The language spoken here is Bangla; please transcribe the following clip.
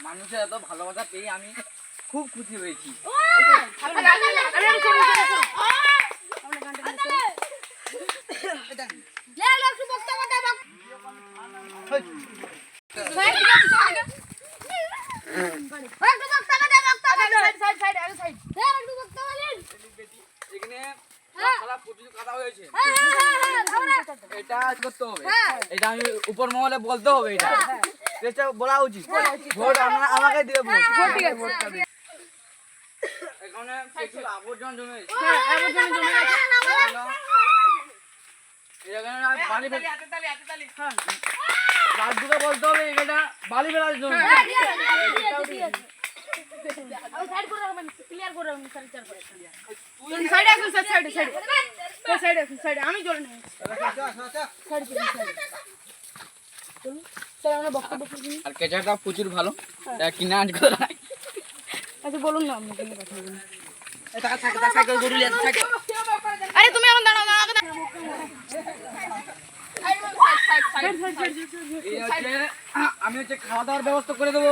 মানুষের এত ভালোবাসা পেয়ে আমি খুব খুশি হয়েছি। এটা করতে হবে, এটা আমি উপর মহলে বলতে হবে, এটা বলা উচিত। ভোট আমাকে দিয়ে এখানে প্রচুর আবর্জনা জমে গেছে। রাজদুকে বলতে হবে এটা বালি ফেলার জন্য। আমি চলে নেই আর কেচাটা প্রচুর ভালো, কিনে আনতে নাই। আচ্ছা বলুন না আপনি কোনো কথা বলুন। আরে তুমি এখন দাঁড়াও দাঁড়াও আমি হচ্ছে খাওয়া দাওয়ার ব্যবস্থা করে দেবো।